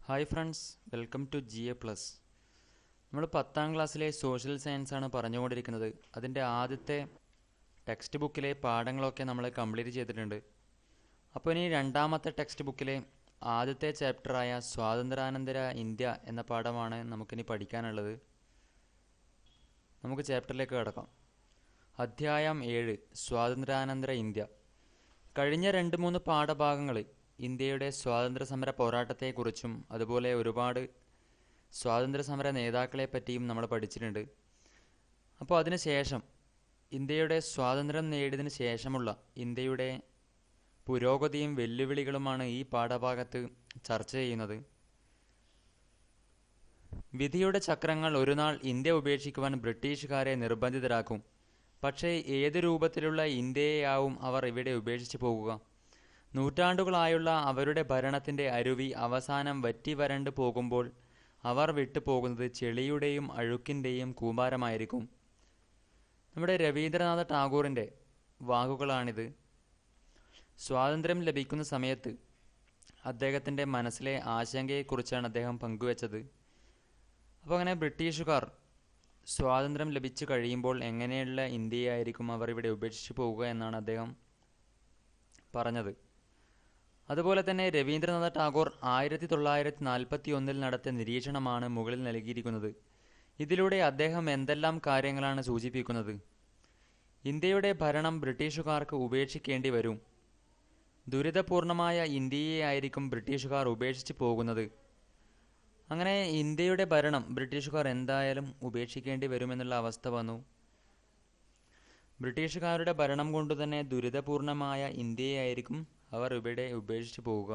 Hi friends, welcome to GA+. നമ്മൾ 10ാം ക്ലാസ്സിലെ social science ആണ് പറഞ്ഞുകൊണ്ടിരിക്കുന്നത്. അതിൻ്റെ ആദ്യത്തെ ടെക്സ്റ്റ് ബുക്കിലെ പാഠങ്ങളൊക്കെ നമ്മൾ കംപ്ലീറ്റ് ചെയ്തിട്ടുണ്ട്. അപ്പോൾ ഇനി രണ്ടാമത്തെ ടെക്സ്റ്റ് ബുക്കിലെ ആദ്യത്തെ ചാപ്റ്ററായ സ്വാതന്ത്ര്യാനന്തര ഇന്ത്യ എന്ന പാഠമാണ് നമുക്കിനി പഠിക്കാനുള്ളത്. നമുക്ക് ചാപ്റ്ററിലേക്ക് കടക്കാം. അധ്യായം 7, സ്വാതന്ത്ര്യാനന്തര ഇന്ത്യ. കഴിഞ്ഞ 2-3 പാഠഭാഗങ്ങൾ ഇന്ത്യയുടെ സ്വാതന്ത്ര്യ സമര പോരാട്ടത്തെക്കുറിച്ചും അതുപോലെ ഒരുപാട് സ്വാതന്ത്ര്യ സമര നേതാക്കളെ പറ്റിയും നമ്മൾ പഠിച്ചിട്ടുണ്ട്. അപ്പോൾ അതിനുശേഷം ഇന്ത്യയുടെ സ്വാതന്ത്ര്യം നേടിയതിന് ശേഷമുള്ള ഇന്ത്യയുടെ പുരോഗതിയും വെല്ലുവിളികളുമാണ് ഈ പാഠഭാഗത്ത് ചർച്ച ചെയ്യുന്നത്. വിധിയുടെ ചക്രങ്ങൾ ഒരു നാൾ ഇന്ത്യ ഉപേക്ഷിക്കുവാൻ ബ്രിട്ടീഷുകാരെ നിർബന്ധിതരാക്കും. പക്ഷേ ഏതു രൂപത്തിലുള്ള ഇന്ത്യയെയാവും അവർ ഇവിടെ ഉപേക്ഷിച്ചു പോകുക? നൂറ്റാണ്ടുകളായുള്ള അവരുടെ ഭരണത്തിൻ്റെ അരുവി അവസാനം വറ്റി വരണ്ടു പോകുമ്പോൾ അവർ വിട്ടുപോകുന്നത് ചെളിയുടെയും അഴുക്കിൻ്റെയും കൂമ്പാരമായിരിക്കും. നമ്മുടെ രവീന്ദ്രനാഥ ടാഗോറിൻ്റെ വാക്കുകളാണിത്. സ്വാതന്ത്ര്യം ലഭിക്കുന്ന സമയത്ത് അദ്ദേഹത്തിൻ്റെ മനസ്സിലെ ആശങ്കയെക്കുറിച്ചാണ് അദ്ദേഹം പങ്കുവച്ചത്. അപ്പോൾ അങ്ങനെ ബ്രിട്ടീഷുകാർ സ്വാതന്ത്ര്യം ലഭിച്ചു കഴിയുമ്പോൾ എങ്ങനെയുള്ള ഇന്ത്യയായിരിക്കും അവർ ഇവിടെ ഉപേക്ഷിച്ചു പോവുക എന്നാണ് അദ്ദേഹം പറഞ്ഞത്. അതുപോലെ തന്നെ രവീന്ദ്രനാഥ ടാഗോർ 1941 നടത്തിയ നിരീക്ഷണമാണ് മുകളിൽ നൽകിയിരിക്കുന്നത്. ഇതിലൂടെ അദ്ദേഹം എന്തെല്ലാം കാര്യങ്ങളാണ് സൂചിപ്പിക്കുന്നത്? ഇന്ത്യയുടെ ഭരണം ബ്രിട്ടീഷുകാർക്ക് ഉപേക്ഷിക്കേണ്ടി വരും. ദുരിതപൂർണമായ ഇന്ത്യയെയായിരിക്കും ബ്രിട്ടീഷുകാർ ഉപേക്ഷിച്ച് പോകുന്നത്. അങ്ങനെ ഇന്ത്യയുടെ ഭരണം ബ്രിട്ടീഷുകാർ എന്തായാലും ഉപേക്ഷിക്കേണ്ടി വരുമെന്നുള്ള അവസ്ഥ വന്നു. ബ്രിട്ടീഷുകാരുടെ ഭരണം കൊണ്ട് തന്നെ ദുരിതപൂർണമായ ഇന്ത്യയായിരിക്കും അവർ ഇവിടെ ഉപേക്ഷിച്ചു പോവുക.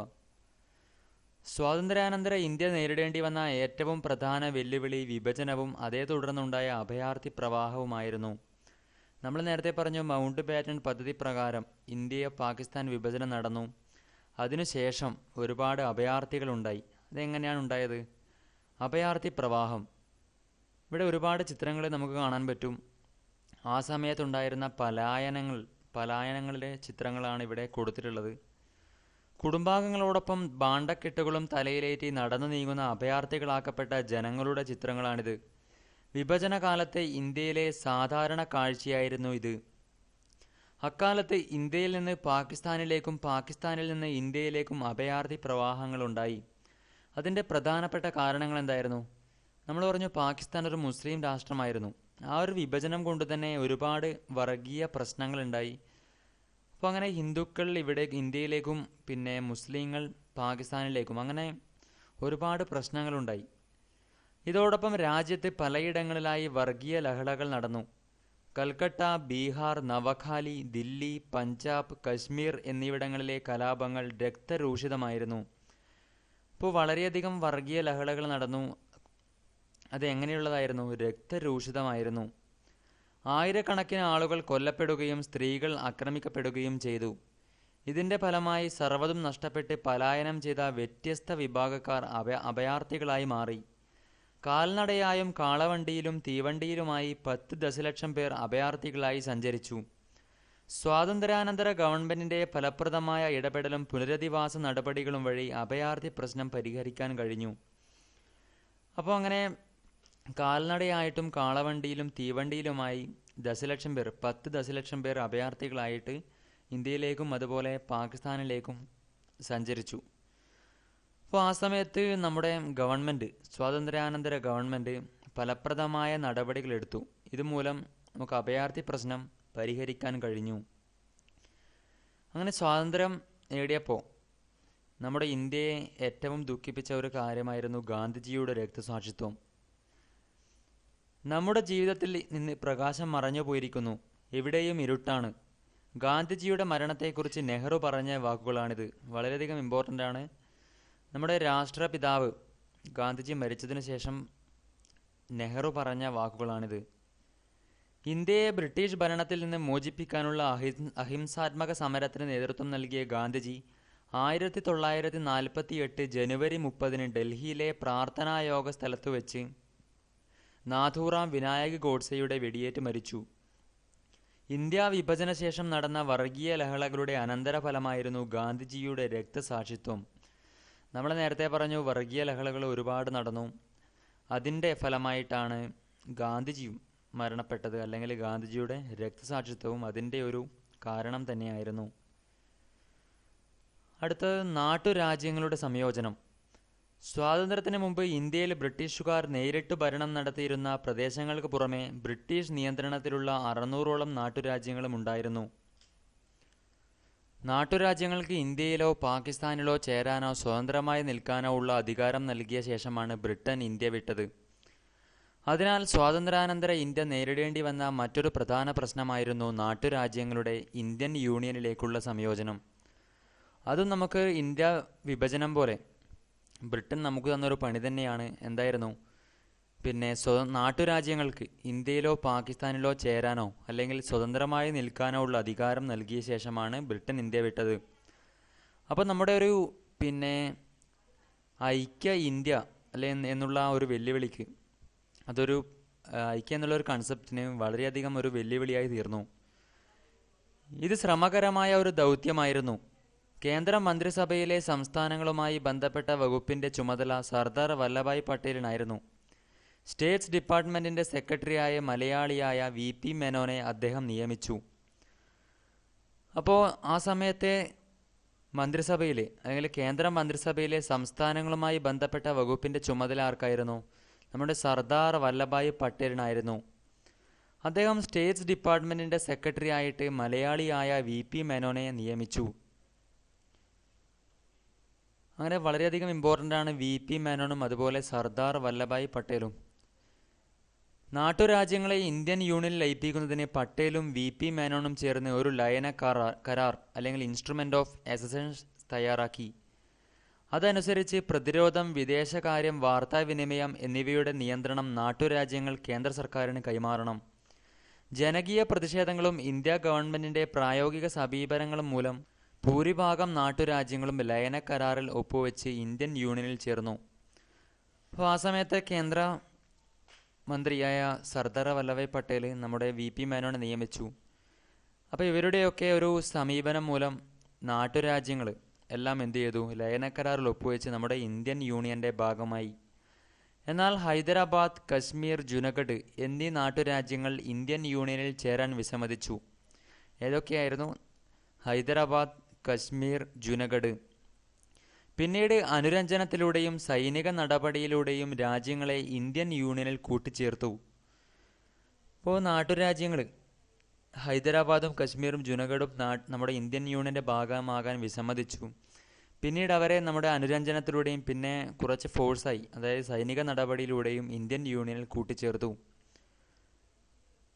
സ്വാതന്ത്ര്യാനന്തര ഇന്ത്യ നേരിടേണ്ടി വന്ന ഏറ്റവും പ്രധാന വെല്ലുവിളി വിഭജനവും അതേ തുടർന്നുണ്ടായ അഭയാർത്ഥി പ്രവാഹവുമായിരുന്നു. നമ്മൾ നേരത്തെ പറഞ്ഞു, മൗണ്ട് ബാറ്റൺ പദ്ധതി പ്രകാരം ഇന്ത്യ പാകിസ്ഥാൻ വിഭജനം നടന്നു. അതിനുശേഷം ഒരുപാട് അഭയാർത്ഥികളുണ്ടായി. അതെങ്ങനെയാണ് ഉണ്ടായത്? അഭയാർത്ഥി പ്രവാഹം. ഇവിടെ ഒരുപാട് ചിത്രങ്ങൾ നമുക്ക് കാണാൻ പറ്റും. ആ സമയത്തുണ്ടായിരുന്ന പലായനങ്ങളിലെ ചിത്രങ്ങളാണ് ഇവിടെ കൊടുത്തിട്ടുള്ളത്. കുടുംബാംഗങ്ങളോടൊപ്പം ഭാണ്ഡക്കെട്ടുകളും തലയിലേറ്റി നടന്നു നീങ്ങുന്ന അഭയാർത്ഥികളാക്കപ്പെട്ട ജനങ്ങളുടെ ചിത്രങ്ങളാണിത്. വിഭജന കാലത്തെ ഇന്ത്യയിലെ സാധാരണ കാഴ്ചയായിരുന്നു ഇത്. അക്കാലത്ത് ഇന്ത്യയിൽ നിന്ന് പാകിസ്ഥാനിലേക്കും പാകിസ്ഥാനിൽ നിന്ന് ഇന്ത്യയിലേക്കും അഭയാർത്ഥി പ്രവാഹങ്ങളുണ്ടായി. അതിൻ്റെ പ്രധാനപ്പെട്ട കാരണങ്ങൾ എന്തായിരുന്നു? നമ്മൾ പറഞ്ഞു, പാകിസ്ഥാൻ ഒരു മുസ്ലിം രാഷ്ട്രമായിരുന്നു. ആ ഒരു വിഭജനം കൊണ്ട് തന്നെ ഒരുപാട് വർഗീയ പ്രശ്നങ്ങളുണ്ടായി. അപ്പോൾ അങ്ങനെ ഹിന്ദുക്കൾ ഇവിടെ ഇന്ത്യയിലേക്കും പിന്നെ മുസ്ലിങ്ങൾ പാകിസ്ഥാനിലേക്കും അങ്ങനെ ഒരുപാട് പ്രശ്നങ്ങളുണ്ടായി. ഇതോടൊപ്പം രാജ്യത്ത് പലയിടങ്ങളിലായി വർഗീയ ലഹളകൾ നടന്നു. കൽക്കട്ട, ബീഹാർ, നവഖാലി, ദില്ലി, പഞ്ചാബ്, കശ്മീർ എന്നിവിടങ്ങളിലെ കലാപങ്ങൾ രക്തരൂഷിതമായിരുന്നു. ഇപ്പോൾ വളരെയധികം വർഗീയ ലഹളകൾ നടന്നു. അത് എങ്ങനെയുള്ളതായിരുന്നു? രക്തരൂഷിതമായിരുന്നു. ആയിരക്കണക്കിന് ആളുകൾ കൊല്ലപ്പെടുകയും സ്ത്രീകൾ ആക്രമിക്കപ്പെടുകയും ചെയ്തു. ഇതിൻ്റെ ഫലമായി സർവ്വതും നഷ്ടപ്പെട്ട് പലായനം ചെയ്ത വ്യത്യസ്ത വിഭാഗക്കാർ അഭയാർത്ഥികളായി മാറി. കാൽനടയായും കാളവണ്ടിയിലും തീവണ്ടിയിലുമായി 10 ദശലക്ഷം പേർ അഭയാർത്ഥികളായി സഞ്ചരിച്ചു. സ്വാതന്ത്ര്യാനന്തര ഗവൺമെൻറ്റിൻ്റെ ഫലപ്രദമായ ഇടപെടലും പുനരധിവാസ നടപടികളും വഴി അഭയാർത്ഥി പ്രശ്നം പരിഹരിക്കാൻ കഴിഞ്ഞു. അപ്പോൾ അങ്ങനെ കാൽനടയായിട്ടും കാളവണ്ടിയിലും തീവണ്ടിയിലുമായി 10 ദശലക്ഷം പേർ അഭയാർത്ഥികളായിട്ട് ഇന്ത്യയിലേക്കും അതുപോലെ പാകിസ്ഥാനിലേക്കും സഞ്ചരിച്ചു. അപ്പോൾ ആ സമയത്ത് നമ്മുടെ സ്വാതന്ത്ര്യാനന്തര ഗവൺമെൻറ് ഫലപ്രദമായ നടപടികളെടുത്തു. ഇതുമൂലം നമുക്ക് അഭയാർത്ഥി പ്രശ്നം പരിഹരിക്കാൻ കഴിഞ്ഞു. അങ്ങനെ സ്വാതന്ത്ര്യം നേടിയപ്പോൾ നമ്മുടെ ഇന്ത്യയെ ഏറ്റവും ദുഃഖിപ്പിച്ച ഒരു കാര്യമായിരുന്നു ഗാന്ധിജിയുടെ രക്തസാക്ഷിത്വം. നമ്മുടെ ജീവിതത്തിൽ നിന്ന് പ്രകാശം മറഞ്ഞു പോയിരിക്കുന്നു, എവിടെയും ഇരുട്ടാണ്. ഗാന്ധിജിയുടെ മരണത്തെക്കുറിച്ച് നെഹ്റു പറഞ്ഞ വാക്കുകളാണിത്. വളരെയധികം ഇമ്പോർട്ടൻ്റ് ആണ്. നമ്മുടെ രാഷ്ട്രപിതാവ് ഗാന്ധിജി മരിച്ചതിന് ശേഷം നെഹ്റു പറഞ്ഞ വാക്കുകളാണിത്. ഇന്ത്യയെ ബ്രിട്ടീഷ് ഭരണത്തിൽ നിന്ന് മോചിപ്പിക്കാനുള്ള അഹിംസാത്മക സമരത്തിന് നേതൃത്വം നൽകിയ ഗാന്ധിജി 1948 ജനുവരി 30 ഡൽഹിയിലെ പ്രാർത്ഥനായോഗ സ്ഥലത്തു വെച്ച് നാഥൂറാം വിനായക് ഗോഡ്സെയുടെ വെടിയേറ്റ് മരിച്ചു. ഇന്ത്യ വിഭജനശേഷം നടന്ന വർഗീയ ലഹളകളുടെ അനന്തരഫലമായിരുന്നു ഗാന്ധിജിയുടെ രക്തസാക്ഷിത്വം. നമ്മൾ നേരത്തെ പറഞ്ഞു വർഗീയ ലഹളകൾ ഒരുപാട് നടന്നു. അതിൻ്റെ ഫലമായിട്ടാണ് ഗാന്ധിജിയും മരണപ്പെട്ടത്, അല്ലെങ്കിൽ ഗാന്ധിജിയുടെ രക്തസാക്ഷിത്വവും അതിൻ്റെ ഒരു കാരണം തന്നെയായിരുന്നു. അടുത്തത് നാട്ടുരാജ്യങ്ങളുടെ സംയോജനം. സ്വാതന്ത്ര്യത്തിന് മുമ്പ് ഇന്ത്യയിൽ ബ്രിട്ടീഷുകാർ നേരിട്ട് ഭരണം നടത്തിയിരുന്ന പ്രദേശങ്ങൾക്ക് പുറമെ ബ്രിട്ടീഷ് നിയന്ത്രണത്തിലുള്ള 600ഓളം നാട്ടുരാജ്യങ്ങളും ഉണ്ടായിരുന്നു. നാട്ടുരാജ്യങ്ങൾക്ക് ഇന്ത്യയിലോ പാകിസ്ഥാനിലോ ചേരാനോ സ്വതന്ത്രമായി നിൽക്കാനോ ഉള്ള അധികാരം നൽകിയ ശേഷമാണ് ബ്രിട്ടൻ ഇന്ത്യ വിട്ടത്. അതിനാൽ സ്വാതന്ത്ര്യാനന്തര ഇന്ത്യ നേരിടേണ്ടി വന്ന മറ്റൊരു പ്രധാന പ്രശ്നമായിരുന്നു നാട്ടുരാജ്യങ്ങളുടെ ഇന്ത്യൻ യൂണിയനിലേക്കുള്ള സംയോജനം. അതും നമുക്ക് ഇന്ത്യ വിഭജനം പോലെ ബ്രിട്ടൻ നമുക്ക് തന്നൊരു പണി തന്നെയാണ്. എന്തായിരുന്നു? നാട്ടുരാജ്യങ്ങൾക്ക് ഇന്ത്യയിലോ പാകിസ്ഥാനിലോ ചേരാനോ അല്ലെങ്കിൽ സ്വതന്ത്രമായി നിൽക്കാനോ ഉള്ള അധികാരം നൽകിയ ശേഷമാണ് ബ്രിട്ടൻ ഇന്ത്യ വിട്ടത്. അപ്പോൾ നമ്മുടെ ഒരു ഐക്യ ഇന്ത്യ എന്നുള്ള ഒരു വെല്ലുവിളിക്ക്, അതൊരു ഐക്യം എന്നുള്ള ഒരു കൺസെപ്റ്റിന് വളരെയധികം ഒരു വെല്ലുവിളിയായി തീർന്നു. ഇത് ശ്രമകരമായ ഒരു ദൗത്യമായിരുന്നു. കേന്ദ്ര മന്ത്രിസഭയിലെ സംസ്ഥാനങ്ങളുമായി ബന്ധപ്പെട്ട വകുപ്പിൻ്റെ ചുമതല സർദാർ വല്ലഭായ് പട്ടേലിനായിരുന്നു. സ്റ്റേറ്റ്സ് ഡിപ്പാർട്ട്മെൻറ്റിൻ്റെ സെക്രട്ടറിയായ മലയാളിയായ VP മേനോനെ അദ്ദേഹം നിയമിച്ചു. അപ്പോൾ ആ സമയത്തെ മന്ത്രിസഭയിലെ അല്ലെങ്കിൽ കേന്ദ്ര മന്ത്രിസഭയിലെ സംസ്ഥാനങ്ങളുമായി ബന്ധപ്പെട്ട വകുപ്പിൻ്റെ ചുമതല ആർക്കായിരുന്നു? നമ്മുടെ സർദാർ വല്ലഭായ് പട്ടേലിനായിരുന്നു. അദ്ദേഹം സ്റ്റേറ്റ്സ് ഡിപ്പാർട്ട്മെൻറ്റിൻ്റെ സെക്രട്ടറി ആയിട്ട് മലയാളിയായ VP മേനോനെ നിയമിച്ചു. അങ്ങനെ വളരെയധികം ഇമ്പോർട്ടൻ്റ് ആണ് VP മേനോനും അതുപോലെ സർദാർ വല്ലഭായ് പട്ടേലും. നാട്ടുരാജ്യങ്ങളെ ഇന്ത്യൻ യൂണിയനിൽ ലയിപ്പിക്കുന്നതിന് പട്ടേലും VP മേനോനും ചേർന്ന് ഒരു ലയന കരാർ അല്ലെങ്കിൽ ഇൻസ്ട്രുമെൻ്റ് ഓഫ് അസസൻസ് തയ്യാറാക്കി. അതനുസരിച്ച് പ്രതിരോധം, വിദേശകാര്യം, വാർത്താവിനിമയം എന്നിവയുടെ നിയന്ത്രണം നാട്ടുരാജ്യങ്ങൾ കേന്ദ്ര സർക്കാരിന് കൈമാറണം. ജനകീയ പ്രതിഷേധങ്ങളും ഇന്ത്യ ഗവൺമെൻറ്റിൻ്റെ പ്രായോഗിക സമീപനങ്ങളും മൂലം ഭൂരിഭാഗം നാട്ടുരാജ്യങ്ങളും ലയന കരാറിൽ ഒപ്പുവെച്ച് ഇന്ത്യൻ യൂണിയനിൽ ചേർന്നു. അപ്പോൾ ആ സമയത്തെ കേന്ദ്ര മന്ത്രിയായ സർദാർ വല്ലഭായ് പട്ടേൽ നമ്മുടെ VP മേനോനെ നിയമിച്ചു. അപ്പോൾ ഇവരുടെയൊക്കെ ഒരു സമീപനം മൂലം നാട്ടുരാജ്യങ്ങൾ എല്ലാം എന്ത് ചെയ്തു? ലയന കരാറിൽ ഒപ്പുവെച്ച് നമ്മുടെ ഇന്ത്യൻ യൂണിയൻ്റെ ഭാഗമായി. എന്നാൽ ഹൈദരാബാദ്, കശ്മീർ, ജുനഗഡ് എന്നീ നാട്ടുരാജ്യങ്ങൾ ഇന്ത്യൻ യൂണിയനിൽ ചേരാൻ വിസമ്മതിച്ചു. ഏതൊക്കെയായിരുന്നു? ഹൈദരാബാദ്, കശ്മീർ, ജുനഗഡ്. പിന്നീട് അനുരഞ്ജനത്തിലൂടെയും സൈനിക നടപടിയിലൂടെയും രാജ്യങ്ങളെ ഇന്ത്യൻ യൂണിയനിൽ കൂട്ടിച്ചേർത്തു. ഇപ്പോൾ നാട്ടുരാജ്യങ്ങൾ ഹൈദരാബാദും കശ്മീരും ജുനഗഡും നമ്മുടെ ഇന്ത്യൻ യൂണിയൻ്റെ ഭാഗമാകാൻ വിസമ്മതിച്ചു. പിന്നീട് അവരെ നമ്മുടെ അനുരഞ്ജനത്തിലൂടെയും പിന്നെ കുറച്ച് ഫോഴ്സായി, അതായത് സൈനിക നടപടിയിലൂടെയും ഇന്ത്യൻ യൂണിയനിൽ കൂട്ടിച്ചേർത്തു.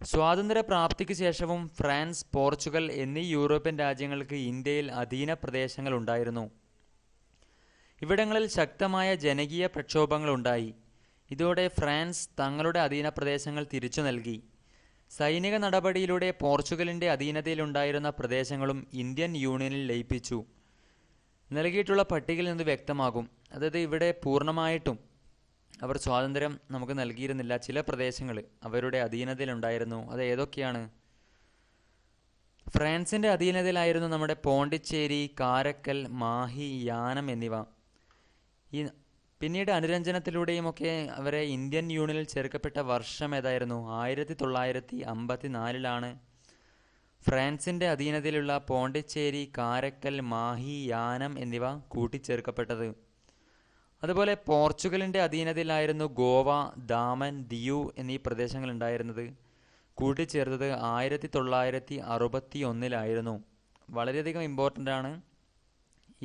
സ്വാതന്ത്ര്യ പ്രാപ്തിക്ക് ശേഷവും ഫ്രാൻസ്, പോർച്ചുഗൽ എന്നീ യൂറോപ്യൻ രാജ്യങ്ങൾക്ക് ഇന്ത്യയിൽ അധീന പ്രദേശങ്ങൾ ഉണ്ടായിരുന്നു. ഇവിടങ്ങളിൽ ശക്തമായ ജനകീയ പ്രക്ഷോഭങ്ങളുണ്ടായി. ഇതോടെ ഫ്രാൻസ് തങ്ങളുടെ അധീന പ്രദേശങ്ങൾ തിരിച്ചു നൽകി. സൈനിക നടപടിയിലൂടെ പോർച്ചുഗലിൻ്റെ അധീനതയിലുണ്ടായിരുന്ന പ്രദേശങ്ങളും ഇന്ത്യൻ യൂണിയനിൽ ലയിപ്പിച്ചു. നൽകിയിട്ടുള്ള പട്ടികയിൽ നിന്ന് വ്യക്തമാകും. അതായത് ഇവിടെ പൂർണ്ണമായിട്ടും അവർ സ്വാതന്ത്ര്യം നമുക്ക് നൽകിയിരുന്നില്ല. ചില പ്രദേശങ്ങൾ അവരുടെ അധീനതയിലുണ്ടായിരുന്നു. അത് ഏതൊക്കെയാണ്? ഫ്രാൻസിൻ്റെ അധീനതയിലായിരുന്നു നമ്മുടെ പോണ്ടിച്ചേരി, കാരക്കൽ, മാഹി, യാനം എന്നിവ. പിന്നീട് അനുരഞ്ജനത്തിലൂടെയും ഒക്കെ അവരെ ഇന്ത്യൻ യൂണിയനിൽ ചേർക്കപ്പെട്ട വർഷം ഏതായിരുന്നു? 1954 ഫ്രാൻസിൻ്റെ അധീനതയിലുള്ള പോണ്ടിച്ചേരി, കാരക്കൽ, മാഹി, യാനം എന്നിവ കൂട്ടിച്ചേർക്കപ്പെട്ടത്. അതുപോലെ പോർച്ചുഗലിൻ്റെ അധീനതയിലായിരുന്നു ഗോവ, ദാമൻ, ദിയു എന്നീ പ്രദേശങ്ങൾ ഉണ്ടായിരുന്നത്. കൂട്ടിച്ചേർത്തത് 1961 വളരെയധികം ഇമ്പോർട്ടൻ്റ് ആണ്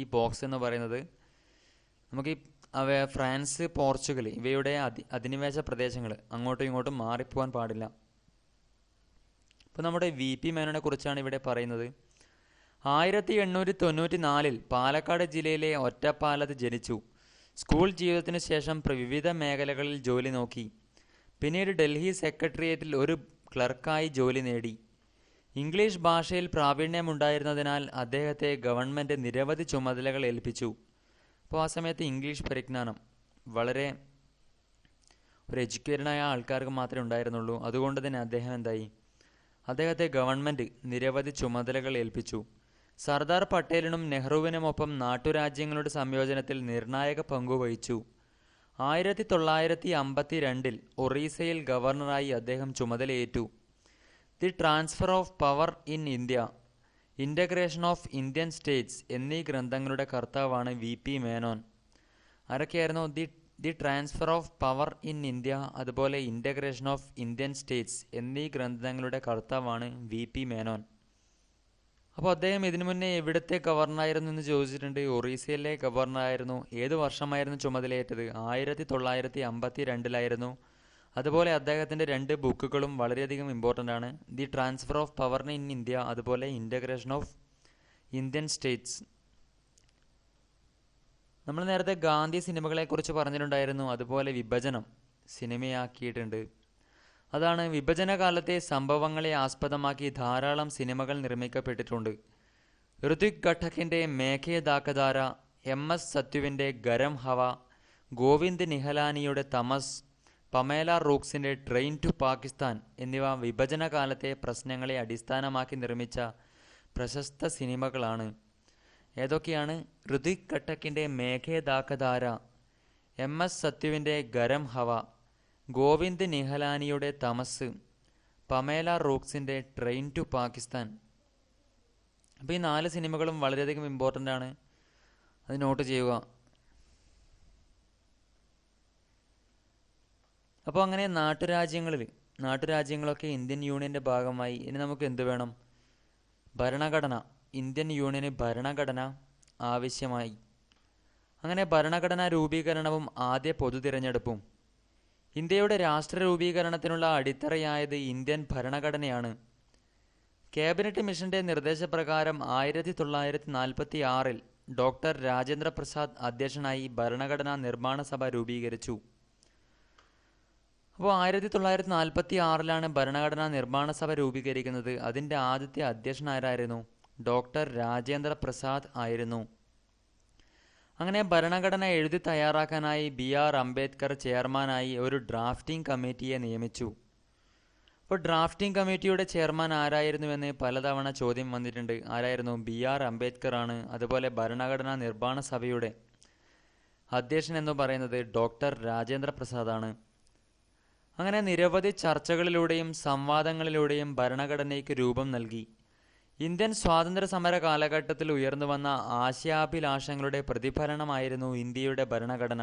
ഈ ബോക്സ് എന്ന് പറയുന്നത്. നമുക്ക് ഫ്രാൻസ്, പോർച്ചുഗൽ ഇവയുടെ അധിനിവേശ പ്രദേശങ്ങൾ അങ്ങോട്ടും ഇങ്ങോട്ടും മാറിപ്പോകാൻ പാടില്ല. ഇപ്പോൾ നമ്മുടെ VP മേനോനെ കുറിച്ചാണ് ഇവിടെ പറയുന്നത്. 1894 പാലക്കാട് ജില്ലയിലെ ഒറ്റപ്പാലത്ത് ജനിച്ചു. സ്കൂൾ ജീവിതത്തിന് ശേഷം വിവിധ മേഖലകളിൽ ജോലി നോക്കി. പിന്നീട് ഡൽഹി സെക്രട്ടേറിയറ്റിൽ ഒരു ക്ലർക്കായി ജോലി നേടി. ഇംഗ്ലീഷ് ഭാഷയിൽ പ്രാവീണ്യമുണ്ടായിരുന്നതിനാൽ അദ്ദേഹത്തെ ഗവൺമെൻറ് നിരവധി ചുമതലകൾ ഏൽപ്പിച്ചു. അപ്പോൾ ആ സമയത്ത് ഇംഗ്ലീഷ് പരിജ്ഞാനം വളരെ ഒരു എഡ്യൂക്കേറ്റഡായ ആൾക്കാർക്ക് മാത്രമേ ഉണ്ടായിരുന്നുള്ളൂ. അതുകൊണ്ട് തന്നെ അദ്ദേഹത്തെ ഗവൺമെൻറ് നിരവധി ചുമതലകൾ ഏൽപ്പിച്ചു. സർദാർ പട്ടേലിനും നെഹ്റുവിനുമൊപ്പം നാട്ടുരാജ്യങ്ങളുടെ സംയോജനത്തിൽ നിർണായക പങ്കുവഹിച്ചു. 1952 ഒറീസയിൽ ഗവർണറായി അദ്ദേഹം ചുമതലയേറ്റു. The transfer of power in India, integration of Indian states എന്നീ ഗ്രന്ഥങ്ങളുടെ കർത്താവാണ് വി.പി. മേനോൻ. ആരൊക്കെയായിരുന്നു? The transfer of power in India, അതുപോലെ ഇൻ്റഗ്രേഷൻ ഓഫ് ഇന്ത്യൻ സ്റ്റേറ്റ്സ് എന്നീ ഗ്രന്ഥങ്ങളുടെ കർത്താവാണ് വി.പി. മേനോൻ. അപ്പോൾ അദ്ദേഹം ഇതിനു മുന്നേ എവിടുത്തെ ഗവർണറായിരുന്നു എന്ന് ചോദിച്ചിട്ടുണ്ട്. ഒറീസയിലെ ഗവർണറായിരുന്നു. ഏത് വർഷമായിരുന്നു ചുമതലയേറ്റത്? 1952 അതുപോലെ അദ്ദേഹത്തിൻ്റെ 2 ബുക്കുകളും വളരെയധികം ഇമ്പോർട്ടൻ്റ് ആണ്. The transfer of power in India, അതുപോലെ ഇൻ്റഗ്രേഷൻ ഓഫ് ഇന്ത്യൻ സ്റ്റേറ്റ്സ്. നമ്മൾ നേരത്തെ ഗാന്ധി സിനിമകളെക്കുറിച്ച് പറഞ്ഞിട്ടുണ്ടായിരുന്നു. അതുപോലെ വിഭജനം സിനിമയാക്കിയിട്ടുണ്ട്. അതാണ്, വിഭജന കാലത്തെ സംഭവങ്ങളെ ആസ്പദമാക്കി ധാരാളം സിനിമകൾ നിർമ്മിക്കപ്പെട്ടിട്ടുണ്ട്. ഋത്വിക് ഘട്ടക്കിൻ്റെ മേഘേ ദാക്കധാര, എം.എസ്. സത്യുവിൻ്റെ ഗരം ഹവ, ഗോവിന്ദ് നിഹലാനിയുടെ തമസ്, പമേല റൂക്സിൻ്റെ ട്രെയിൻ ടു പാകിസ്ഥാൻ എന്നിവ വിഭജന കാലത്തെ പ്രശ്നങ്ങളെ അടിസ്ഥാനമാക്കി നിർമ്മിച്ച പ്രശസ്ത സിനിമകളാണ്. ഏതൊക്കെയാണ്? ഋത്വിക് ഘട്ടക്കിൻ്റെ മേഘേ ദാക്കധാര, എം.എസ്. സത്യുവിൻ്റെ ഗരം ഹവ, ഗോവിന്ദ് നിഹലാനിയുടെ തമസ്, പമേല റൂക്സിൻ്റെ ട്രെയിൻ ടു പാകിസ്ഥാൻ. അപ്പോൾ ഈ 4 സിനിമകളും വളരെയധികം ഇമ്പോർട്ടൻ്റ് ആണ്. അത് നോട്ട് ചെയ്യുക. അപ്പോൾ അങ്ങനെ നാട്ടുരാജ്യങ്ങളൊക്കെ ഇന്ത്യൻ യൂണിയൻ്റെ ഭാഗമായി. ഇനി നമുക്ക് എന്ത് വേണം? ഭരണഘടന. ഇന്ത്യൻ യൂണിയന് ഭരണഘടന ആവശ്യമായി. അങ്ങനെ ഭരണഘടനാ രൂപീകരണവും ആദ്യ പൊതു തിരഞ്ഞെടുപ്പും. ഇന്ത്യയുടെ രാഷ്ട്ര രൂപീകരണത്തിനുള്ള അടിത്തറയായത് ഇന്ത്യൻ ഭരണഘടനയാണ്. ക്യാബിനറ്റ് മിഷന്റെ നിർദ്ദേശപ്രകാരം 1946 ഡോക്ടർ രാജേന്ദ്ര പ്രസാദ് അധ്യക്ഷനായി ഭരണഘടനാ നിർമ്മാണ സഭ രൂപീകരിച്ചു. അപ്പോൾ 1946 ഭരണഘടനാ നിർമ്മാണ സഭ രൂപീകരിക്കുന്നത്. അതിൻ്റെ ആദ്യത്തെ അധ്യക്ഷനാരായിരുന്നു? ഡോക്ടർ രാജേന്ദ്ര പ്രസാദ് ആയിരുന്നു. അങ്ങനെ ഭരണഘടന എഴുതി തയ്യാറാക്കാനായി ബി.ആർ. അംബേദ്കർ ചെയർമാനായി ഒരു ഡ്രാഫ്റ്റിംഗ് കമ്മിറ്റിയെ നിയമിച്ചു. അപ്പോൾ ഡ്രാഫ്റ്റിംഗ് കമ്മിറ്റിയുടെ ചെയർമാൻ ആരായിരുന്നുവെന്ന് പലതവണ ചോദ്യം വന്നിട്ടുണ്ട്. ആരായിരുന്നു? ബി.ആർ. അംബേദ്കർ ആണ്. അതുപോലെ ഭരണഘടനാ നിർമ്മാണ സഭയുടെ അധ്യക്ഷൻ എന്ന് പറയുന്നത് ഡോക്ടർ രാജേന്ദ്ര പ്രസാദാണ്. അങ്ങനെ നിരവധി ചർച്ചകളിലൂടെയും സംവാദങ്ങളിലൂടെയും ഭരണഘടനയ്ക്ക് രൂപം നൽകി. ഇന്ത്യൻ സ്വാതന്ത്ര്യ സമര കാലഘട്ടത്തിൽ ഉയർന്നു വന്ന ആശയാഭിലാഷങ്ങളുടെ പ്രതിഫലനമായിരുന്നു ഇന്ത്യയുടെ ഭരണഘടന.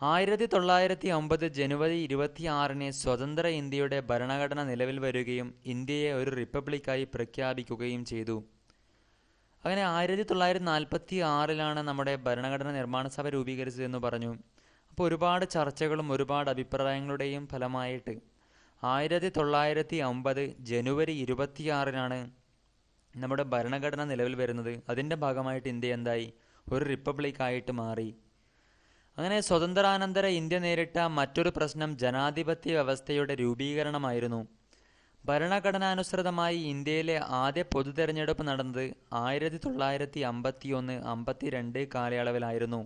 1909 ജനുവരി 26 സ്വതന്ത്ര ഇന്ത്യയുടെ ഭരണഘടന നിലവിൽ വരികയും ഇന്ത്യയെ ഒരു റിപ്പബ്ലിക്കായി പ്രഖ്യാപിക്കുകയും ചെയ്തു. അങ്ങനെ 1946 നമ്മുടെ ഭരണഘടന നിർമ്മാണ സഭ രൂപീകരിച്ചതെന്ന് പറഞ്ഞു. അപ്പോൾ ഒരുപാട് ചർച്ചകളും ഒരുപാട് അഭിപ്രായങ്ങളുടെയും ഫലമായിട്ട് 1909 ജനുവരി 26 നമ്മുടെ ഭരണഘടന നിലവിൽ വരുന്നത്. അതിൻ്റെ ഭാഗമായിട്ട് ഇന്ത്യ എന്തായി? ഒരു റിപ്പബ്ലിക്കായിട്ട് മാറി. അങ്ങനെ സ്വതന്ത്രാനന്തര ഇന്ത്യ നേരിട്ട മറ്റൊരു പ്രശ്നം ജനാധിപത്യ വ്യവസ്ഥയുടെ രൂപീകരണമായിരുന്നു. ഭരണഘടനാനുസൃതമായി ഇന്ത്യയിലെ ആദ്യ പൊതു തെരഞ്ഞെടുപ്പ് നടന്നത് 1951-52 കാലയളവിലായിരുന്നു.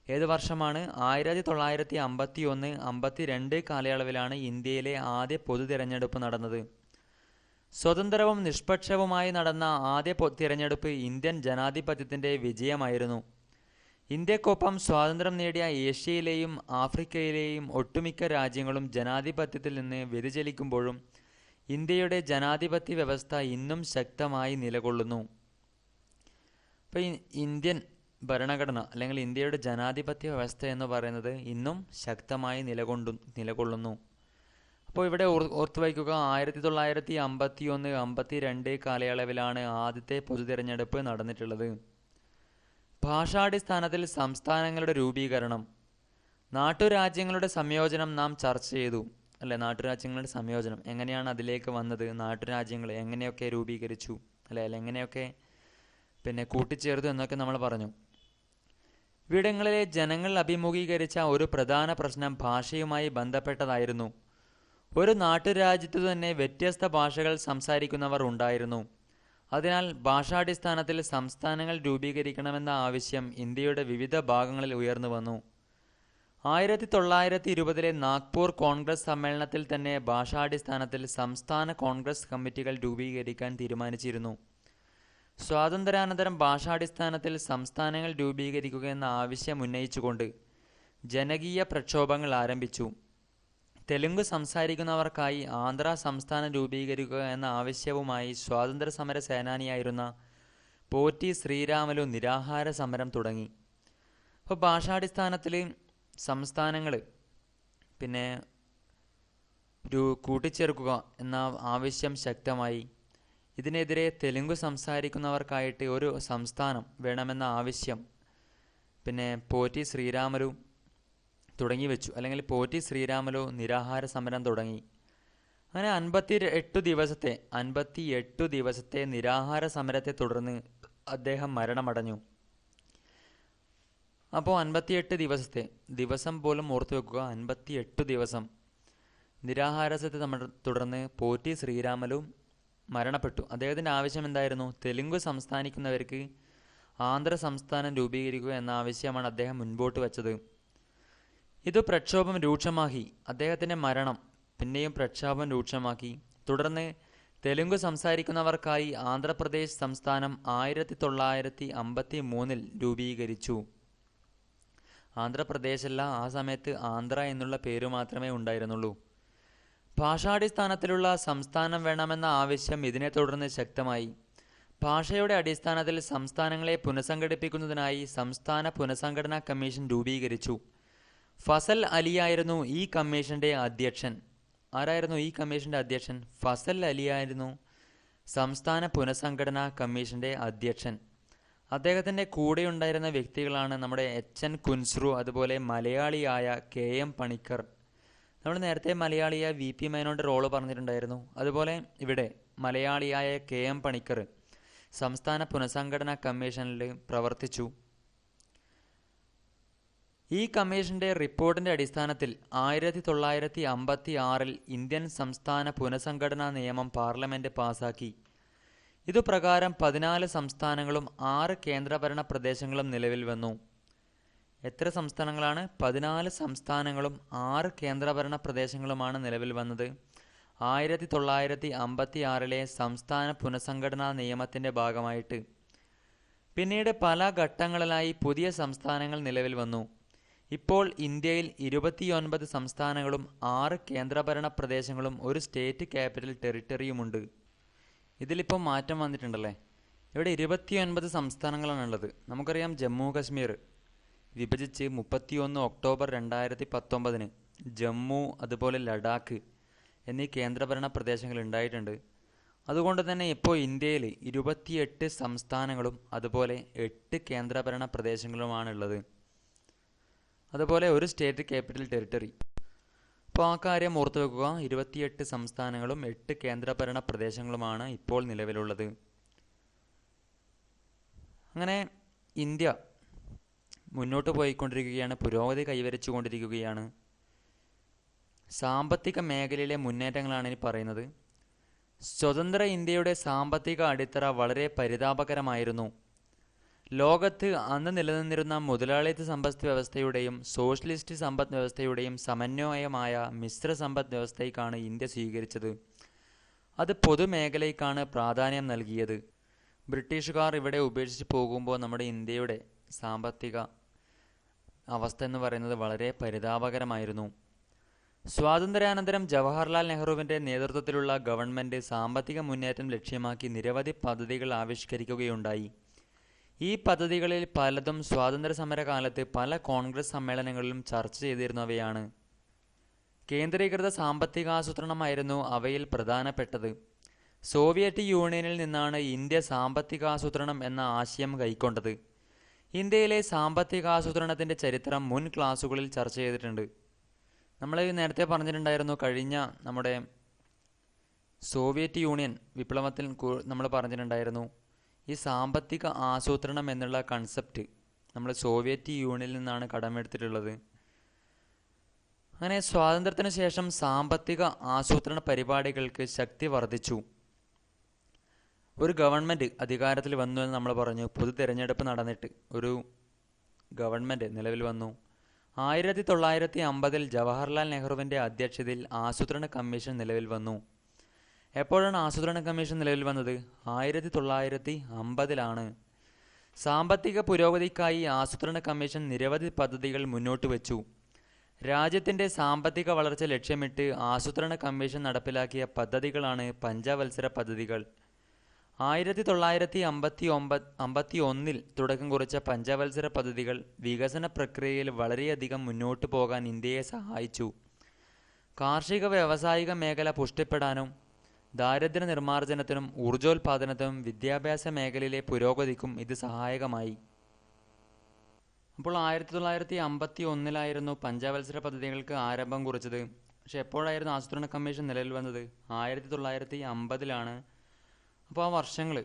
ഏത് വർഷമാണ്? 1951-52 കാലയളവിലാണ് ഇന്ത്യയിലെ ആദ്യ പൊതു തിരഞ്ഞെടുപ്പ് നടന്നത്. സ്വതന്ത്രവും നിഷ്പക്ഷവുമായി നടന്ന ആദ്യ തിരഞ്ഞെടുപ്പ് ഇന്ത്യൻ ജനാധിപത്യത്തിൻ്റെ വിജയമായിരുന്നു. ഇന്ത്യക്കൊപ്പം സ്വാതന്ത്ര്യം നേടിയ ഏഷ്യയിലെയും ആഫ്രിക്കയിലെയും ഒട്ടുമിക്ക രാജ്യങ്ങളും ജനാധിപത്യത്തിൽ നിന്ന് വ്യതിചലിക്കുമ്പോഴും ഇന്ത്യയുടെ ജനാധിപത്യ വ്യവസ്ഥ ഇന്നും ശക്തമായി നിലകൊള്ളുന്നു. അപ്പോൾ ഇന്ത്യൻ ഭരണഘടന അല്ലെങ്കിൽ ഇന്ത്യയുടെ ജനാധിപത്യ വ്യവസ്ഥ എന്ന് പറയുന്നത് ഇന്നും ശക്തമായി നിലകൊള്ളുന്നു. അപ്പോൾ ഇവിടെ ഓർത്തു വയ്ക്കുക, 1951-52 കാലയളവിലാണ് ആദ്യത്തെ പൊതു തിരഞ്ഞെടുപ്പ് നടന്നിട്ടുള്ളത്. ഭാഷാടിസ്ഥാനത്തിൽ സംസ്ഥാനങ്ങളുടെ രൂപീകരണം. നാട്ടുരാജ്യങ്ങളുടെ സംയോജനം നാം ചർച്ച ചെയ്തു അല്ലെ? നാട്ടുരാജ്യങ്ങളുടെ സംയോജനം എങ്ങനെയാണ് അതിലേക്ക് വന്നത്? നാട്ടുരാജ്യങ്ങൾ എങ്ങനെയൊക്കെ രൂപീകരിച്ചു അല്ലെ? എങ്ങനെയൊക്കെ കൂട്ടിച്ചേർത്തു എന്നൊക്കെ നമ്മൾ പറഞ്ഞു. ഇവിടങ്ങളിലെ ജനങ്ങൾ അഭിമുഖീകരിച്ച ഒരു പ്രധാന പ്രശ്നം ഭാഷയുമായി ബന്ധപ്പെട്ടതായിരുന്നു. ഒരു നാട്ടുരാജ്യത്തു തന്നെ വ്യത്യസ്ത ഭാഷകൾ സംസാരിക്കുന്നവർ ഉണ്ടായിരുന്നു. അതിനാൽ ഭാഷാടിസ്ഥാനത്തിൽ സംസ്ഥാനങ്ങൾ രൂപീകരിക്കണമെന്ന ആവശ്യം ഇന്ത്യയുടെ വിവിധ ഭാഗങ്ങളിൽ ഉയർന്നു വന്നു. 1920 നാഗ്പൂർ കോൺഗ്രസ് സമ്മേളനത്തിൽ തന്നെ ഭാഷാടിസ്ഥാനത്തിൽ സംസ്ഥാന കോൺഗ്രസ് കമ്മിറ്റികൾ രൂപീകരിക്കാൻ തീരുമാനിച്ചിരുന്നു. സ്വാതന്ത്ര്യാനന്തരം ഭാഷാടിസ്ഥാനത്തിൽ സംസ്ഥാനങ്ങൾ രൂപീകരിക്കുക എന്ന ആവശ്യം ഉന്നയിച്ചുകൊണ്ട് ജനകീയ പ്രക്ഷോഭങ്ങൾ ആരംഭിച്ചു. തെലുങ്ക് സംസാരിക്കുന്നവർക്കായി ആന്ധ്ര സംസ്ഥാനം രൂപീകരിക്കുക എന്ന ആവശ്യവുമായി സ്വാതന്ത്ര്യ സമര സേനാനിയായിരുന്ന പോറ്റി ശ്രീരാമലു നിരാഹാര സമരം തുടങ്ങി. അപ്പോൾ ഭാഷാടിസ്ഥാനത്തിൽ സംസ്ഥാനങ്ങൾ പിന്നെ കൂട്ടിച്ചേർക്കുക എന്ന ആവശ്യം ശക്തമായി. ഇതിനെതിരെ തെലുങ്ക് സംസാരിക്കുന്നവർക്കായിട്ട് ഒരു സംസ്ഥാനം വേണമെന്ന ആവശ്യം പോറ്റി ശ്രീരാമലു തുടങ്ങി വെച്ചു, അല്ലെങ്കിൽ പോറ്റി ശ്രീരാമലു നിരാഹാര സമരം തുടങ്ങി. അങ്ങനെ 58 ദിവസത്തെ നിരാഹാര സമരത്തെ തുടർന്ന് അദ്ദേഹം മരണമടഞ്ഞു. അപ്പോൾ 58 ദിവസം പോലും ഓർത്തു വെക്കുക, 58 ദിവസം നിരാഹാരത്തെ തുടർന്ന് പോറ്റി ശ്രീരാമലു മരണപ്പെട്ടു. അദ്ദേഹത്തിൻ്റെ ആവശ്യം എന്തായിരുന്നു? തെലുങ്ക് സംസാരിക്കുന്നവർക്ക് ആന്ധ്ര സംസ്ഥാനം രൂപീകരിക്കുക എന്ന ആവശ്യമാണ് അദ്ദേഹം മുൻപോട്ട് വച്ചത്. ഇത് പ്രക്ഷോഭം രൂക്ഷമാക്കി. അദ്ദേഹത്തിൻ്റെ മരണം പിന്നെയും പ്രക്ഷോഭം രൂക്ഷമാക്കി. തുടർന്ന് തെലുങ്ക് സംസാരിക്കുന്നവർക്കായി ആന്ധ്രാപ്രദേശ് സംസ്ഥാനം 1953 രൂപീകരിച്ചു. ആന്ധ്രാപ്രദേശല്ല, ആ സമയത്ത് ആന്ധ്ര എന്നുള്ള പേര് മാത്രമേ ഉണ്ടായിരുന്നുള്ളൂ. ഭാഷാടിസ്ഥാനത്തിലുള്ള സംസ്ഥാനം വേണമെന്ന ആവശ്യം ഇതിനെ തുടർന്ന് ശക്തമായി. ഭാഷയുടെ അടിസ്ഥാനത്തിൽ സംസ്ഥാനങ്ങളെ പുനഃസംഘടിപ്പിക്കുന്നതിനായി സംസ്ഥാന പുനഃസംഘടനാ കമ്മീഷൻ രൂപീകരിച്ചു. ഫസൽ അലിയായിരുന്നു ഈ കമ്മീഷന്റെ അധ്യക്ഷൻ. ആരായിരുന്നു ഈ കമ്മീഷന്റെ അധ്യക്ഷൻ? ഫസൽ അലിയായിരുന്നു സംസ്ഥാന പുനഃസംഘടനാ കമ്മീഷന്റെ അധ്യക്ഷൻ. അദ്ദേഹത്തിൻ്റെ കൂടെയുണ്ടായിരുന്ന വ്യക്തികളാണ് നമ്മുടെ എച്ച്.എൻ. കുൻസ്രു, അതുപോലെ മലയാളിയായ KM പണിക്കർ. നമ്മൾ നേരത്തെ മലയാളിയായ VP മേനോൻ്റെ റോള് പറഞ്ഞിട്ടുണ്ടായിരുന്നു. അതുപോലെ ഇവിടെ മലയാളിയായ KM പണിക്കർ സംസ്ഥാന പുനഃസംഘടനാ കമ്മീഷനിൽ പ്രവർത്തിച്ചു. ഈ കമ്മീഷന്റെ റിപ്പോർട്ടിന്റെ അടിസ്ഥാനത്തിൽ 1956 ഇന്ത്യൻ സംസ്ഥാന പുനഃസംഘടനാ നിയമം പാർലമെന്റ് പാസാക്കി. ഇതുപ്രകാരം 14 സംസ്ഥാനങ്ങളും 6 കേന്ദ്രഭരണ പ്രദേശങ്ങളും നിലവിൽ വന്നു. എത്ര സംസ്ഥാനങ്ങളാണ്? 14 സംസ്ഥാനങ്ങളും 6 കേന്ദ്രഭരണ പ്രദേശങ്ങളുമാണ് നിലവിൽ വന്നത് 1956 സംസ്ഥാന പുനഃസംഘടനാ നിയമത്തിൻ്റെ ഭാഗമായിട്ട്. പിന്നീട് പല ഘട്ടങ്ങളിലായി പുതിയ സംസ്ഥാനങ്ങൾ നിലവിൽ വന്നു. ഇപ്പോൾ ഇന്ത്യയിൽ 29 സംസ്ഥാനങ്ങളും 6 കേന്ദ്രഭരണ പ്രദേശങ്ങളും ഒരു സ്റ്റേറ്റ് ക്യാപിറ്റൽ ടെറിട്ടറിയുമുണ്ട്. ഇതിലിപ്പോൾ മാറ്റം വന്നിട്ടുണ്ടല്ലേ. ഇവിടെ 29 സംസ്ഥാനങ്ങളാണുള്ളത്. നമുക്കറിയാം ജമ്മു കശ്മീർ വിഭജിച്ച് 31 ഒക്ടോബർ 2019 ജമ്മു അതുപോലെ ലഡാക്ക് എന്നീ കേന്ദ്രഭരണ പ്രദേശങ്ങൾ ഉണ്ടായിട്ടുണ്ട്. അതുകൊണ്ട് തന്നെ ഇപ്പോൾ ഇന്ത്യയിൽ 28 സംസ്ഥാനങ്ങളും അതുപോലെ 8 കേന്ദ്രഭരണ പ്രദേശങ്ങളുമാണുള്ളത്. അതുപോലെ ഒരു സ്റ്റേറ്റ് ക്യാപിറ്റൽ ടെറിട്ടറി. അപ്പോൾ ആ കാര്യം ഓർത്തു വെക്കുക. 28 സംസ്ഥാനങ്ങളും 8 കേന്ദ്രഭരണ പ്രദേശങ്ങളുമാണ് ഇപ്പോൾ നിലവിലുള്ളത്. അങ്ങനെ ഇന്ത്യ മുന്നോട്ട് പോയിക്കൊണ്ടിരിക്കുകയാണ്, പുരോഗതി കൈവരിച്ചു കൊണ്ടിരിക്കുകയാണ്. സാമ്പത്തിക മേഖലയിലെ മുന്നേറ്റങ്ങളാണ് ഇനി പറയുന്നത്. സ്വതന്ത്ര ഇന്ത്യയുടെ സാമ്പത്തിക അടിത്തറ വളരെ പരിതാപകരമായിരുന്നു. ലോകത്ത് അന്ന് നിലനിന്നിരുന്ന മുതലാളിത്ത സമ്പദ് വ്യവസ്ഥയുടെയും സോഷ്യലിസ്റ്റ് സമ്പദ് വ്യവസ്ഥയുടെയും സമന്വയമായ മിശ്ര സമ്പദ് വ്യവസ്ഥയ്ക്കാണ് ഇന്ത്യ സ്വീകരിച്ചത്. അത് പൊതുമേഖലയ്ക്കാണ് പ്രാധാന്യം നൽകിയത്. ബ്രിട്ടീഷുകാർ ഇവിടെ ഉപേക്ഷിച്ച് പോകുമ്പോൾ നമ്മുടെ ഇന്ത്യയുടെ സാമ്പത്തിക അവസ്ഥ എന്ന് പറയുന്നത് വളരെ പരിതാപകരമായിരുന്നു. സ്വാതന്ത്ര്യാനന്തരം ജവഹർലാൽ നെഹ്റുവിൻ്റെ നേതൃത്വത്തിലുള്ള ഗവൺമെൻറ് സാമ്പത്തിക മുന്നേറ്റം ലക്ഷ്യമാക്കി നിരവധി പദ്ധതികൾ ആവിഷ്കരിക്കുകയുണ്ടായി. ഈ പദ്ധതികളിൽ പലതും സ്വാതന്ത്ര്യ സമരകാലത്ത് പല കോൺഗ്രസ് സമ്മേളനങ്ങളിലും ചർച്ച ചെയ്തിരുന്നവയാണ്. കേന്ദ്രീകൃത സാമ്പത്തികാസൂത്രണമായിരുന്നു അവയിൽ പ്രധാനപ്പെട്ടത്. സോവിയറ്റ് യൂണിയനിൽ നിന്നാണ് ഇന്ത്യ സാമ്പത്തികാസൂത്രണം എന്ന ആശയം കൈക്കൊണ്ടത്. ഇന്ത്യയിലെ സാമ്പത്തികാസൂത്രണത്തിൻ്റെ ചരിത്രം മുൻ ക്ലാസുകളിൽ ചർച്ച ചെയ്തിട്ടുണ്ട്. നമ്മൾ നേരത്തെ പറഞ്ഞിട്ടുണ്ടായിരുന്നു, കഴിഞ്ഞ നമ്മുടെ സോവിയറ്റ് യൂണിയൻ വിപ്ലവത്തിൽ നമ്മൾ പറഞ്ഞിട്ടുണ്ടായിരുന്നു ഈ സാമ്പത്തിക ആസൂത്രണം എന്നുള്ള കൺസെപ്റ്റ് നമ്മൾ സോവിയറ്റ് യൂണിയനിൽ നിന്നാണ് കടമെടുത്തിട്ടുള്ളത്. അങ്ങനെ സ്വാതന്ത്ര്യത്തിന് ശേഷം സാമ്പത്തിക ആസൂത്രണ പരിപാടികൾക്ക് ശക്തി വർദ്ധിച്ചു. ഒരു ഗവൺമെൻറ് അധികാരത്തിൽ വന്നു എന്ന് നമ്മൾ പറഞ്ഞു. പൊതു തിരഞ്ഞെടുപ്പ് നടന്നിട്ട് ഒരു ഗവൺമെൻറ് നിലവിൽ വന്നു. 1950 ജവഹർലാൽ നെഹ്റുവിൻ്റെ അധ്യക്ഷതയിൽ ആസൂത്രണ കമ്മീഷൻ നിലവിൽ വന്നു. എപ്പോഴാണ് ആസൂത്രണ കമ്മീഷൻ നിലവിൽ വന്നത്? 1950-ലാണ്. സാമ്പത്തിക പുരോഗതിക്കായി ആസൂത്രണ കമ്മീഷൻ നിരവധി പദ്ധതികൾ മുന്നോട്ട് വച്ചു. രാജ്യത്തിന്റെ സാമ്പത്തിക വളർച്ച ലക്ഷ്യമിട്ട് ആസൂത്രണ കമ്മീഷൻ നടപ്പിലാക്കിയ പദ്ധതികളാണ് പഞ്ചവത്സര പദ്ധതികൾ. 1951-ൽ തുടക്കം കുറിച്ച പഞ്ചവത്സര പദ്ധതികൾ വികസന പ്രക്രിയയിൽ വളരെയധികം മുന്നോട്ടു പോകാൻ ഇന്ത്യയെ സഹായിച്ചു. കാർഷിക വ്യാവസായിക മേഖല പുഷ്ടിപ്പെടാനും ദാരിദ്ര്യ നിർമ്മാർജ്ജനത്തിനും ഊർജോൽപാദനത്തിനും വിദ്യാഭ്യാസ മേഖലയിലെ പുരോഗതിക്കും ഇത് സഹായകമായി. അപ്പോൾ 1951-ലായിരുന്നു പഞ്ചവത്സര പദ്ധതികൾക്ക് ആരംഭം കുറിച്ചത്. പക്ഷെ എപ്പോഴായിരുന്നു ആസൂത്രണ കമ്മീഷൻ നിലവിൽ വന്നത്? 1950-ലാണ്. അപ്പോൾ ആ വർഷങ്ങൾ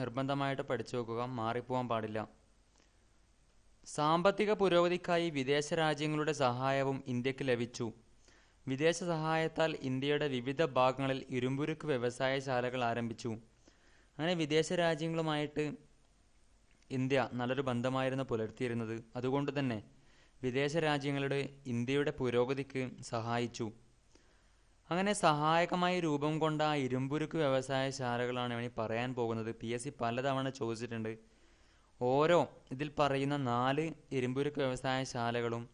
നിർബന്ധമായിട്ട് പഠിച്ചു വെക്കുക, മാറിപ്പോകാൻ പാടില്ല. സാമ്പത്തിക പുരോഗതിക്കായി വിദേശ രാജ്യങ്ങളുടെ സഹായവും ഇന്ത്യക്ക് ലഭിച്ചു. വിദേശ സഹായത്താൽ ഇന്ത്യയുടെ വിവിധ ഭാഗങ്ങളിൽ ഇരുമ്പുരുക്ക് വ്യവസായശാലകൾ ആരംഭിച്ചു. അങ്ങനെ വിദേശ രാജ്യങ്ങളുമായിട്ട് ഇന്ത്യ നല്ലൊരു ബന്ധമായിരുന്നു പുലർത്തിയിരുന്നത്. അതുകൊണ്ട് തന്നെ വിദേശ രാജ്യങ്ങളുടെ ഇന്ത്യയുടെ പുരോഗതിക്ക് സഹായിച്ചു. അങ്ങനെ സഹായകമായി രൂപം കൊണ്ട ഇരുമ്പുരുക്ക് വ്യവസായശാലകളാണ് ഇനി പറയാൻ പോകുന്നത്. PSC പലതവണ ചോദിച്ചിട്ടുണ്ട്. ഇതിൽ പറയുന്ന 4 ഇരുമ്പുരുക്ക് വ്യവസായശാലകളും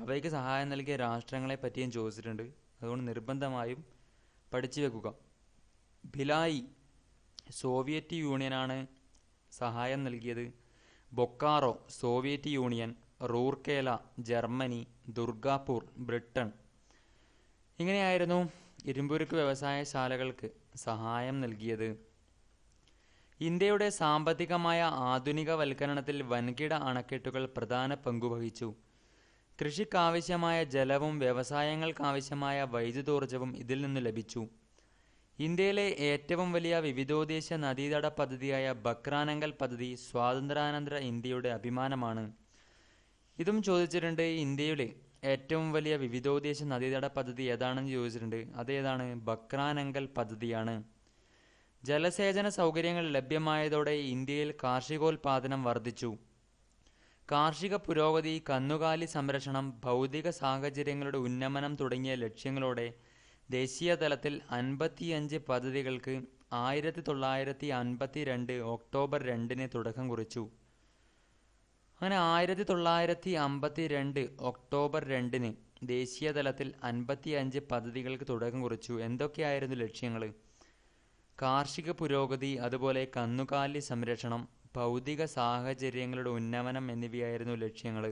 അവയ്ക്ക് സഹായം നൽകിയ രാഷ്ട്രങ്ങളെ പറ്റിയും ചോദിച്ചിട്ടുണ്ട്. അതുകൊണ്ട് നിർബന്ധമായും പഠിച്ചു വെക്കുക. ഭിലായി സോവിയറ്റ് യൂണിയനാണ് സഹായം നൽകിയത്. Bokaro Soviet union, Rourkela Germany, Durgapur Britain. ഇങ്ങനെയായിരുന്നു ഇരുമ്പുരുക്ക് വ്യവസായശാലകൾക്ക് സഹായം നൽകിയത്. ഇന്ത്യയുടെ സാമ്പത്തികമായ ആധുനികവൽക്കരണത്തിൽ വൻകിട അണക്കെട്ടുകൾ പ്രധാന പങ്കുവഹിച്ചു. കൃഷിക്കാവശ്യമായ ജലവും വ്യവസായങ്ങൾക്കാവശ്യമായ വൈദ്യുതോർജ്ജവും ഇതിൽ നിന്ന് ലഭിച്ചു. ഇന്ത്യയിലെ ഏറ്റവും വലിയ വിവിധോദ്ദേശ നദീതട പദ്ധതിയായ ബക്രാനങ്കൽ പദ്ധതി സ്വാതന്ത്ര്യാനന്തര ഇന്ത്യയുടെ അഭിമാനമാണ്. ഇതും ചോദിച്ചിട്ടുണ്ട്. ഇന്ത്യയിലെ ഏറ്റവും വലിയ വിവിധോദ്ദേശ നദീതട പദ്ധതി ഏതാണെന്ന് ചോദിച്ചിട്ടുണ്ട്. അതേതാണ്? ബക്രാനങ്കൽ പദ്ധതിയാണ്. ജലസേചന സൗകര്യങ്ങൾ ലഭ്യമായതോടെ ഇന്ത്യയിൽ കാർഷികോൽപാദനം വർദ്ധിച്ചു. കാർഷിക പുരോഗതി, കന്നുകാലി സംരക്ഷണം, ഭൗതിക സാഹചര്യങ്ങളുടെ ഉന്നമനം തുടങ്ങിയ ലക്ഷ്യങ്ങളോടെ ദേശീയ തലത്തിൽ 55 പദ്ധതികൾക്ക് 1952 ഒക്ടോബർ 2-ന് തുടക്കം കുറിച്ചു. അങ്ങനെ 1952 ഒക്ടോബർ 2-ന് ദേശീയ തലത്തിൽ 55 പദ്ധതികൾക്ക് തുടക്കം കുറിച്ചു. എന്തൊക്കെയായിരുന്നു ലക്ഷ്യങ്ങൾ? കാർഷിക പുരോഗതി, അതുപോലെ കന്നുകാലി സംരക്ഷണം, ഭൗതിക സാഹചര്യങ്ങളുടെ ഉന്നമനം എന്നിവയായിരുന്നു ലക്ഷ്യങ്ങൾ.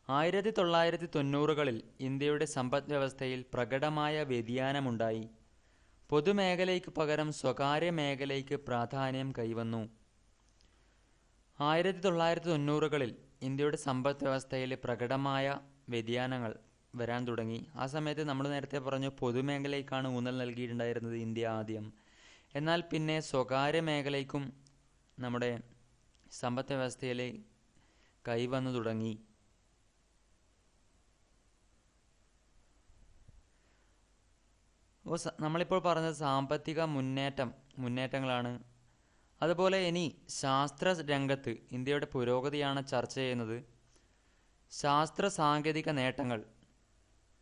1990-കളിൽ ഇന്ത്യയുടെ സമ്പദ് വ്യവസ്ഥയിൽ പ്രകടമായ വ്യതിയാനമുണ്ടായി. പൊതുമേഖലയ്ക്ക് പകരം സ്വകാര്യ മേഖലയ്ക്ക് പ്രാധാന്യം കൈവന്നു. 1990-കളിൽ ഇന്ത്യയുടെ സമ്പദ് വ്യവസ്ഥയിൽ പ്രകടമായ വ്യതിയാനങ്ങൾ വരാൻ തുടങ്ങി. ആ സമയത്ത് നമ്മൾ നേരത്തെ പറഞ്ഞു പൊതുമേഖലയ്ക്കാണ് ഊന്നൽ നൽകിയിട്ടുണ്ടായിരുന്നത് ഇന്ത്യ ആദ്യം. എന്നാൽ പിന്നെ സ്വകാര്യ മേഖലയ്ക്കും നമ്മുടെ സമ്പദ് വ്യവസ്ഥയിൽ കൈവന്നു തുടങ്ങി. അപ്പോൾ നമ്മളിപ്പോൾ പറഞ്ഞത് സാമ്പത്തിക മുന്നേറ്റങ്ങളാണ്. അതുപോലെ ഇനി ശാസ്ത്ര രംഗത്ത് ഇന്ത്യയുടെ പുരോഗതിയാണ് ചർച്ച ചെയ്യുന്നത്. ശാസ്ത്ര സാങ്കേതിക നേട്ടങ്ങൾ.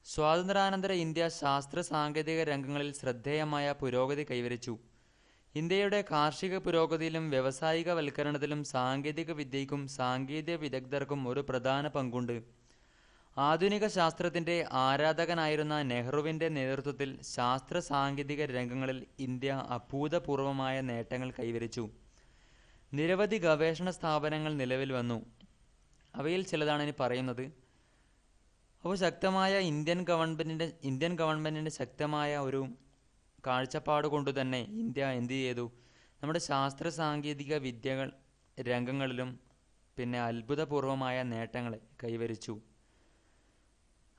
സ്വാതന്ത്ര്യാനന്തര ഇന്ത്യ ശാസ്ത്ര സാങ്കേതിക രംഗങ്ങളിൽ ശ്രദ്ധേയമായ പുരോഗതി കൈവരിച്ചു. ഇന്ത്യയുടെ കാർഷിക പുരോഗതിയിലും വ്യാവസായികവൽക്കരണത്തിലും സാങ്കേതിക വിദ്യയ്ക്കും സാങ്കേതിക വിദഗ്ധർക്കും ഒരു പ്രധാന പങ്കുണ്ട്. ആധുനിക ശാസ്ത്രത്തിൻ്റെ ആരാധകനായിരുന്ന നെഹ്റുവിൻ്റെ നേതൃത്വത്തിൽ ശാസ്ത്ര സാങ്കേതിക രംഗങ്ങളിൽ ഇന്ത്യ അഭൂതപൂർവമായ നേട്ടങ്ങൾ കൈവരിച്ചു. നിരവധി ഗവേഷണ സ്ഥാപനങ്ങൾ നിലവിൽ വന്നു. അവയിൽ ചിലതാണ് ഇനി പറയുന്നത്. അപ്പോൾ ശക്തമായ ഇന്ത്യൻ ഗവൺമെൻറ്റിൻ്റെ ശക്തമായ ഒരു കാഴ്ചപ്പാട് കൊണ്ട് തന്നെ ഇന്ത്യ എന്ത് ചെയ്തു? നമ്മുടെ ശാസ്ത്ര സാങ്കേതിക വിദ്യകൾ രംഗങ്ങളിലും പിന്നെ അത്ഭുതപൂർവമായ നേട്ടങ്ങൾ കൈവരിച്ചു.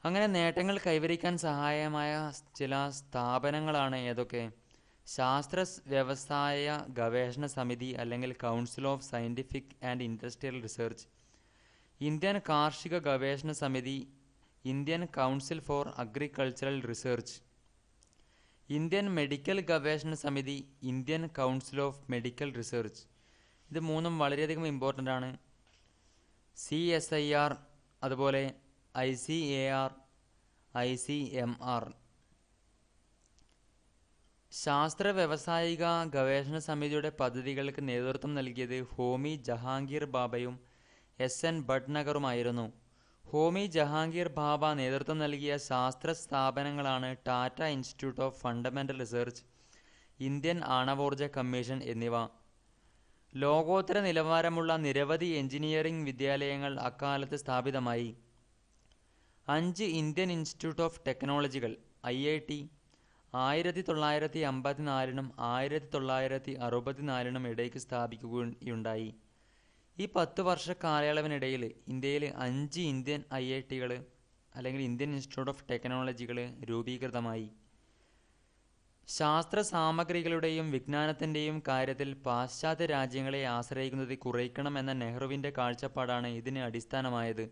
അങ്ങനെ നേട്ടങ്ങൾ കൈവരിക്കാൻ സഹായമായ ചില സ്ഥാപനങ്ങളാണ് ഏതൊക്കെ? ശാസ്ത്ര വ്യവസായ ഗവേഷണ സമിതി അല്ലെങ്കിൽ council of scientific and industrial research, Indian കാർഷിക ഗവേഷണ സമിതി, Indian council for agricultural research, Indian medical ഗവേഷണ സമിതി, Indian council of medical research. ഇത് മൂന്നും വളരെയധികം ഇമ്പോർട്ടൻ്റ് ആണ്. CSIR, അതുപോലെ ICAR, ICMR. ശാസ്ത്ര വ്യവസായിക ഗവേഷണ സമിതിയുടെ പദ്ധതികൾക്ക് നേതൃത്വം നൽകിയത് ഹോമി ജഹാംഗീർ ബാബയും എൻ ഭട്നഗറുമായിരുന്നു. ഹോമി ജഹാംഗീർ ബാബ നേതൃത്വം നൽകിയ ശാസ്ത്ര സ്ഥാപനങ്ങളാണ് Tata institute of fundamental research, Indian ആണവോർജ കമ്മീഷൻ എന്നിവ. ലോകോത്തര നിലവാരമുള്ള നിരവധി എഞ്ചിനീയറിംഗ് വിദ്യാലയങ്ങൾ അക്കാലത്ത് സ്ഥാപിതമായി. 5 ഇന്ത്യൻ ഇൻസ്റ്റിറ്റ്യൂട്ട് ഓഫ് ടെക്നോളജികൾ IIT 1954 1964 ഇടയ്ക്ക് സ്ഥാപിക്കുകയുണ്ടായി. ഈ 10 വർഷ കാലയളവിനിടയിൽ ഇന്ത്യയിൽ 5 ഇന്ത്യൻ IIT-കൾ അല്ലെങ്കിൽ ഇന്ത്യൻ ഇൻസ്റ്റിറ്റ്യൂട്ട് ഓഫ് ടെക്നോളജികൾ രൂപീകൃതമായി. ശാസ്ത്ര സാമഗ്രികളുടെയും വിജ്ഞാനത്തിൻ്റെയും കാര്യത്തിൽ പാശ്ചാത്യ രാജ്യങ്ങളെ ആശ്രയിക്കുന്നത് കുറയ്ക്കണമെന്ന നെഹ്റുവിൻ്റെ കാഴ്ചപ്പാടാണ് ഇതിന് അടിസ്ഥാനമായത്.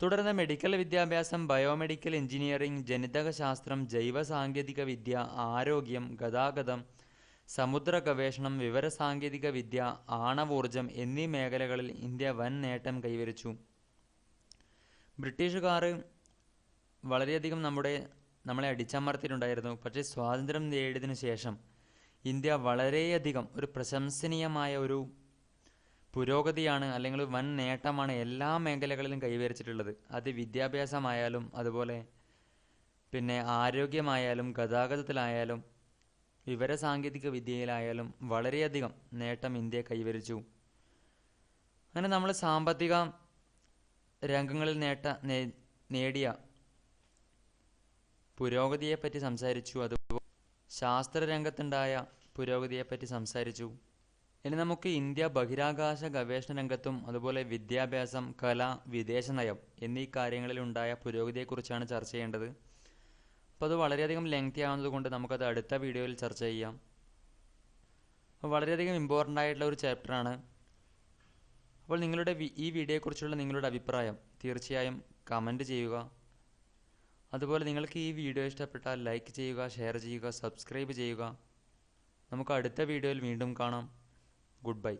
തുടർന്ന് മെഡിക്കൽ വിദ്യാഭ്യാസം, ബയോമെഡിക്കൽ എഞ്ചിനീയറിംഗ്, ജനിതകശാസ്ത്രം, ജൈവ സാങ്കേതിക വിദ്യ, ആരോഗ്യം, ഗതാഗതം, സമുദ്ര ഗവേഷണം, വിവരസാങ്കേതിക വിദ്യ, ആണവോർജം എന്നീ മേഖലകളിൽ ഇന്ത്യ വൻ നേട്ടം കൈവരിച്ചു. ബ്രിട്ടീഷുകാർ വളരെയധികം നമ്മളെ അടിച്ചമർത്തിയിട്ടുണ്ടായിരുന്നു. പക്ഷേ സ്വാതന്ത്ര്യം നേടിയതിനു ശേഷം ഇന്ത്യ വളരെയധികം ഒരു പ്രശംസനീയമായ ഒരു പുരോഗതിയാണ് അല്ലെങ്കിൽ വൻ നേട്ടമാണ് എല്ലാ മേഖലകളിലും കൈവരിച്ചിട്ടുള്ളത്. അത് വിദ്യാഭ്യാസമായാലും അതുപോലെ പിന്നെ ആരോഗ്യമായാലും ഗതാഗതത്തിലായാലും വിവരസാങ്കേതിക വിദ്യയിലായാലും വളരെയധികം നേട്ടം ഇന്ത്യ കൈവരിച്ചു. അങ്ങനെ നമ്മൾ സാമ്പത്തിക രംഗങ്ങളിൽ നേടിയ പുരോഗതിയെപ്പറ്റി സംസാരിച്ചു. അതുപോലെ ശാസ്ത്രരംഗത്തുണ്ടായ പുരോഗതിയെപ്പറ്റി സംസാരിച്ചു. ഇനി നമുക്ക് ഇന്ത്യ ബഹിരാകാശ ഗവേഷണ രംഗത്തും അതുപോലെ വിദ്യാഭ്യാസം, കല, വിദേശ നയം എന്നീ കാര്യങ്ങളിലുണ്ടായ പുരോഗതിയെക്കുറിച്ചാണ് ചർച്ച ചെയ്യേണ്ടത്. അപ്പോൾ അത് വളരെയധികം ലെങ്തി ആവുന്നത് കൊണ്ട് നമുക്കത് അടുത്ത വീഡിയോയിൽ ചർച്ച ചെയ്യാം. അപ്പോൾ വളരെയധികം ഇമ്പോർട്ടൻ്റ് ആയിട്ടുള്ള ഒരു ചാപ്റ്ററാണ്. അപ്പോൾ ഈ വീഡിയോയെക്കുറിച്ചുള്ള നിങ്ങളുടെ അഭിപ്രായം തീർച്ചയായും കമൻറ്റ് ചെയ്യുക. അതുപോലെ നിങ്ങൾക്ക് ഈ വീഡിയോ ഇഷ്ടപ്പെട്ടാൽ ലൈക്ക് ചെയ്യുക, ഷെയർ ചെയ്യുക, സബ്സ്ക്രൈബ് ചെയ്യുക. നമുക്ക് അടുത്ത വീഡിയോയിൽ വീണ്ടും കാണാം. Goodbye.